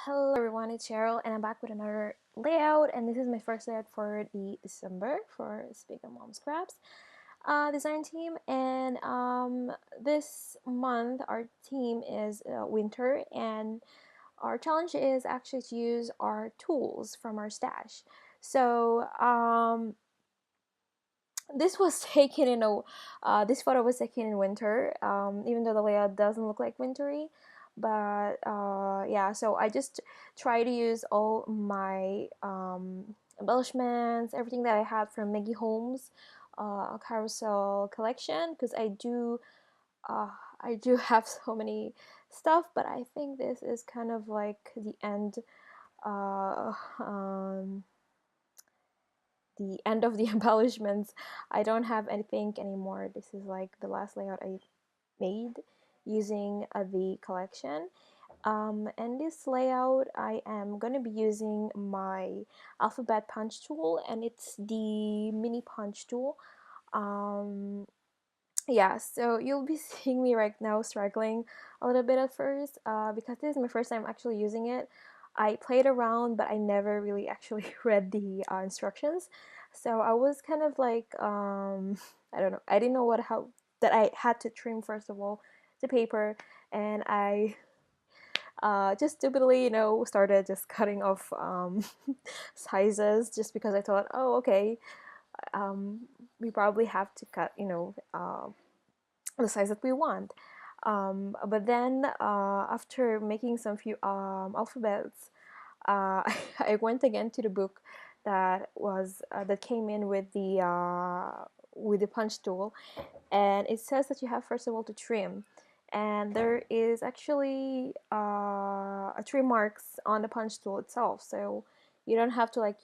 Hello everyone, it's Cheryl and I'm back with another layout, and this is my first layout for the December for Speak on Mom Scraps design team. And this month our theme is winter, and our challenge is actually to use our tools from our stash. So this was taken in a this photo was taken in winter, even though the layout doesn't look like wintry. But yeah, so I just try to use all my embellishments, everything that I had from Maggie Holmes carousel collection, because uh, I do have so many stuff. But I think this is kind of like uh, um, the end of the embellishments. I don't have anything anymore. This is like the last layout I made using the collection. And this layout I am going to be using my alphabet punch tool, and it's the mini punch tool. Yeah, so you'll be seeing me right now struggling a little bit at first, because this is my first time actually using it. I played around, but I never really actually read the instructions, so I was kind of like I don't know, I didn't know how that I had to trim first of all the paper. And I just stupidly, started just cutting off sizes, just because I thought, oh, okay, we probably have to cut, the size that we want. But then after making some few alphabets, I went again to the book that came in with the punch tool, and it says that you have first of all to trim, and there is actually a trim marks on the punch tool itself, so you don't have to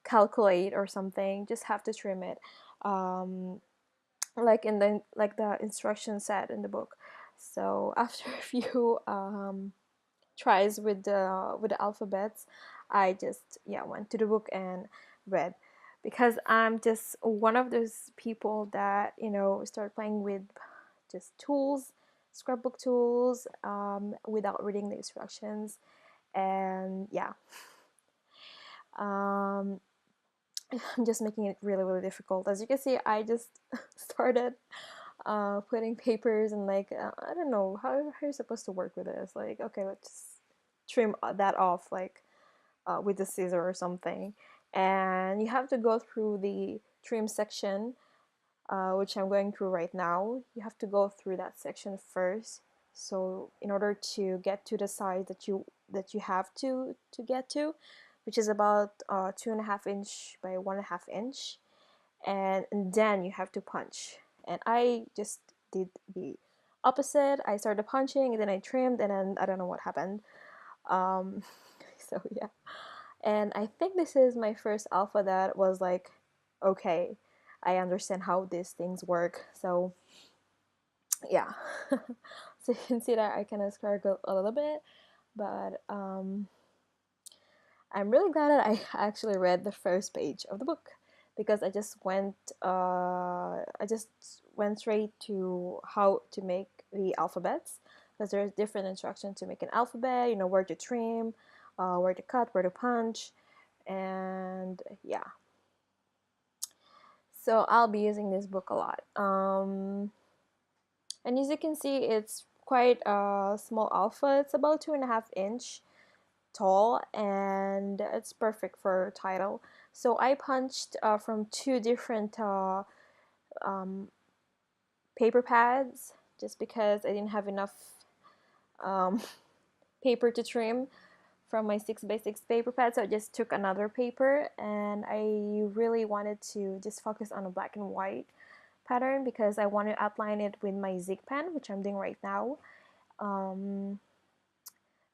calculate or something, just have to trim it. Um, like the instruction said in the book. So after a few tries with the alphabets, I just went to the book and read, because I'm just one of those people that start playing with just tools, scrapbook tools, without reading the instructions. And yeah, um, I'm just making it really really difficult. As you can see, I just started putting papers, and I don't know how you're supposed to work with this. Like, okay, let's just trim that off, like with the scissor or something. And you have to go through the trim section, which I'm going through right now. You have to go through that section first. So in order to get to the size that you have to get to, which is about 2.5 inch by 1.5 inch, and then you have to punch. And I just did the opposite. I started punching, and then I trimmed, and then I don't know what happened. Um, so yeah, and I think this is my first alpha that was like, okay, I understand how these things work. So yeah, so you can see that I kind of struggled a little bit, but I'm really glad that I actually read the first page of the book, because I just went straight to how to make the alphabets, because there's different instructions to make an alphabet. Where to trim, where to cut, where to punch, and yeah. So I'll be using this book a lot. And as you can see, it's quite a small alpha. It's about 2.5 inch tall, and it's perfect for title. So I punched from two different um, paper pads, just because I didn't have enough um, paper to trim from my 6x6 paper pad. So I just took another paper, and I really wanted to just focus on a black and white pattern, because I want to outline it with my Zig pen, which I'm doing right now. Um,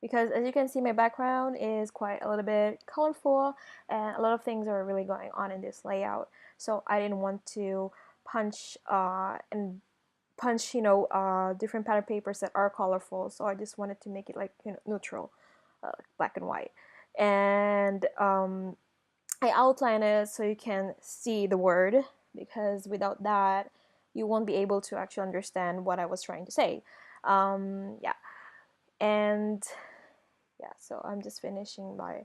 because as you can see, my background is quite a little bit colorful, and a lot of things are really going on in this layout. So I didn't want to punch different pattern papers that are colorful. So I just wanted to make it like neutral, black and white. And I outline it so you can see the word, because without that you won't be able to actually understand what I was trying to say. Yeah, and yeah, so I'm just finishing my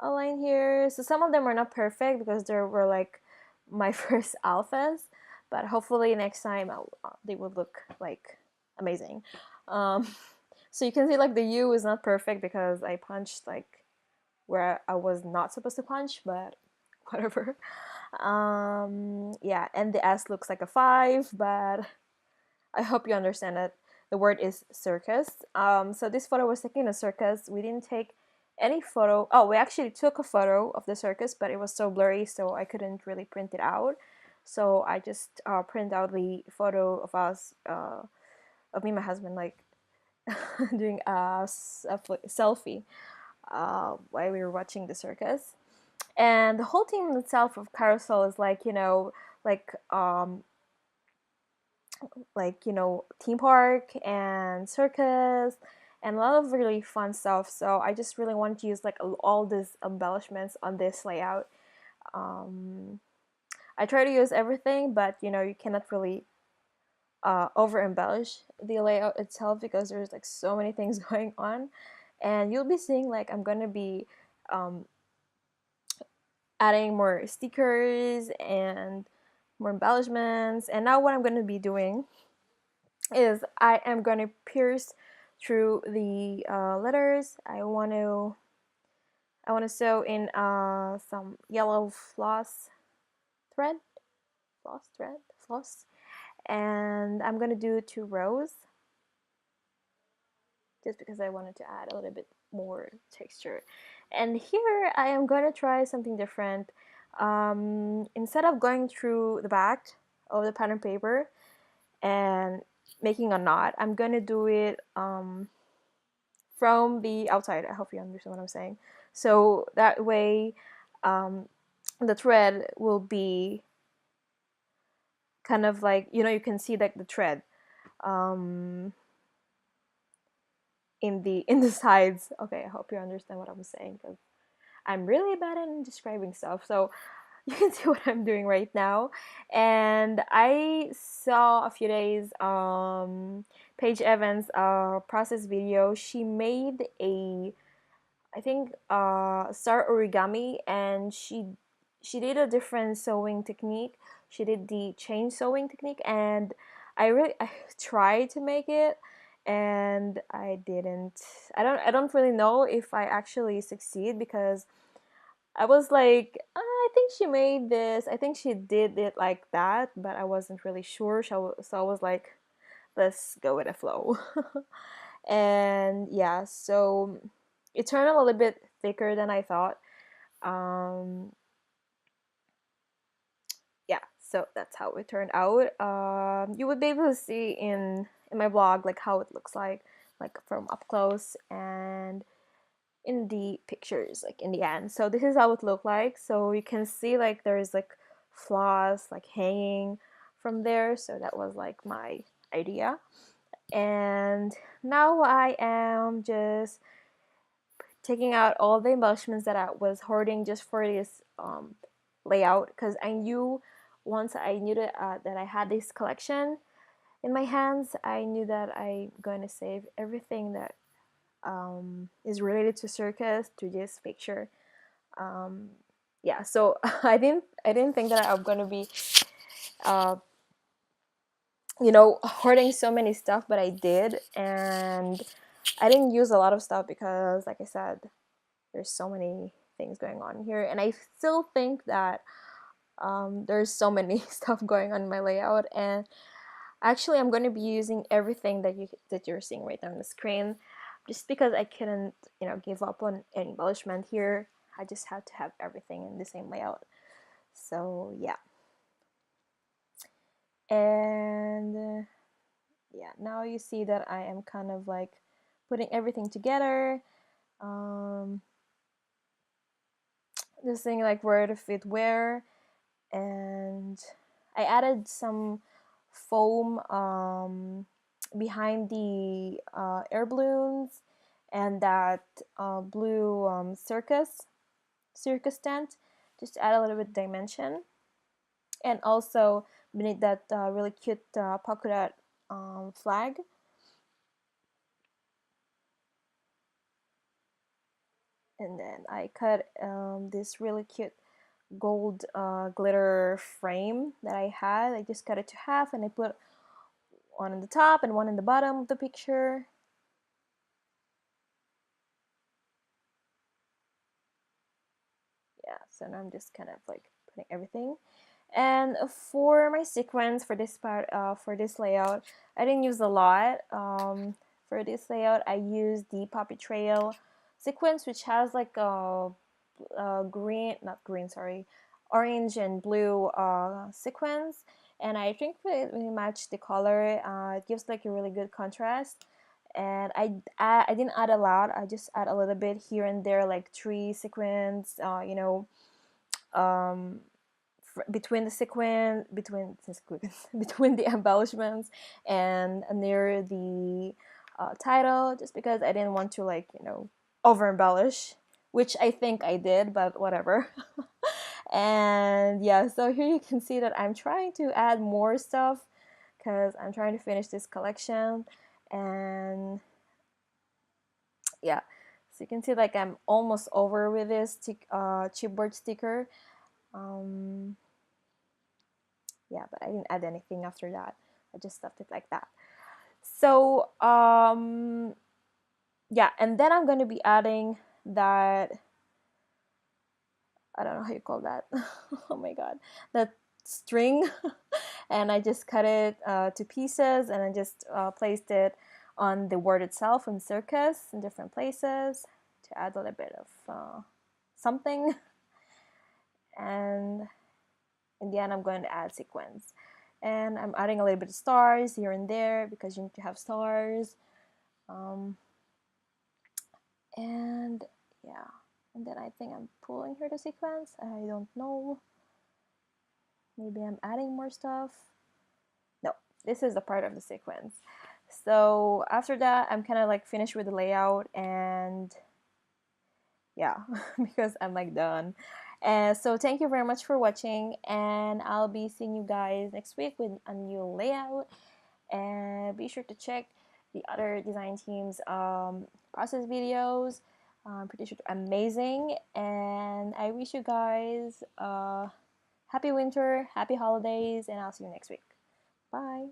outline here. So some of them are not perfect because there were like my first alphas, but hopefully next time they will look like amazing. Um, so you can see like the U is not perfect because I punched like where I was not supposed to punch, but whatever. Yeah, and the S looks like a 5, but I hope you understand that the word is circus. So this photo was taken in a circus. We didn't take any photo. Oh, we actually took a photo of the circus, but it was so blurry, so I couldn't really print it out. So I just print out the photo of us, of me and my husband, like doing a selfie while we were watching the circus. And the whole team itself of Carousel is like, like theme park and circus and a lot of really fun stuff. So I just really wanted to use like all these embellishments on this layout. I try to use everything, but you cannot really over embellish the layout itself because there's like so many things going on, and you'll be seeing like I'm gonna be adding more stickers and more embellishments. And now what I'm going to be doing is I am going to pierce through the letters. I want to sew in some yellow floss, and I'm going to do 2 rows just because I wanted to add a little bit more texture. And here I am going to try something different. Instead of going through the back of the pattern paper and making a knot, I'm going to do it from the outside. I hope you understand what I'm saying. So that way the thread will be kind of like, you can see like the thread in the sides. Okay, I hope you understand what I'm saying because I'm really bad at describing stuff. So you can see what I'm doing right now. And I saw a few days Paige Evans process video. She made a, I think, star origami, and she did a different sewing technique. She did the chain sewing technique, and I tried to make it, and I didn't. I don't really know if I actually succeed because I was like, I think she made this. I think she did it like that, but I wasn't really sure. So I was like, let's go with the flow. And yeah, so it turned a little bit thicker than I thought. Um, yeah, so that's how it turned out. You would be able to see in my blog like how it looks like from up close and in the pictures, like in the end. So this is how it looked like. So you can see like there's like floss like hanging from there. So that was like my idea. And now I am just taking out all the embellishments that I was hoarding just for this layout, because I knew once I knew that I had this collection in my hands, I knew that I'm going to save everything that is related to circus to this picture. Yeah, so I didn't think that I'm gonna be hoarding so many stuff, but I did. And I didn't use a lot of stuff because, like I said, there's so many things going on here, and I still think that there's so many stuff going on in my layout. And actually I'm going to be using everything that you're seeing right now on the screen, just because I couldn't give up on any embellishment here. I just had to have everything in the same layout. So yeah, and yeah, now you see that I am kind of like putting everything together, just saying like where to fit where. And I added some foam behind the air balloons and that blue circus tent, just to add a little bit of dimension. And also beneath that really cute polka dot flag. And then I cut this really cute gold glitter frame that I had. I just cut it to half and I put one on the top and one in the bottom of the picture. Yeah, so now I'm just kind of like putting everything. And for my sequence for this part, for this layout, I didn't use a lot. For this layout, I used the Poppy Trail sequence, which has like green, not green, sorry, orange and blue sequence. And I think we matched the color. It gives like a really good contrast. And I didn't add a lot. I just add a little bit here and there, like tree sequence. Um, between the sequence, between the embellishments and near the title, just because I didn't want to like over embellish, which I think I did, but whatever. And yeah, so here you can see that I'm trying to add more stuff because I'm trying to finish this collection. And yeah, so you can see like I'm almost over with this chipboard sticker. um, yeah, but I didn't add anything after that. I just left it like that. So yeah, and then I'm going to be adding that, I don't know how you call that. Oh my god, that string. And I just cut it to pieces, and I just placed it on the word itself in circus in different places to add a little bit of something. And in the end, I'm going to add sequins. And I'm adding a little bit of stars here and there because you need to have stars. Um, and yeah, and then I think I'm pulling here the sequence. I don't know. Maybe I'm adding more stuff. No, this is the part of the sequence. So after that, I'm kind of like finished with the layout, and yeah, because I'm like done. And so thank you very much for watching, and I'll be seeing you guys next week with a new layout. And be sure to check the other design teams process videos. I'm pretty sure they're amazing, and I wish you guys happy winter, happy holidays, and I'll see you next week. Bye.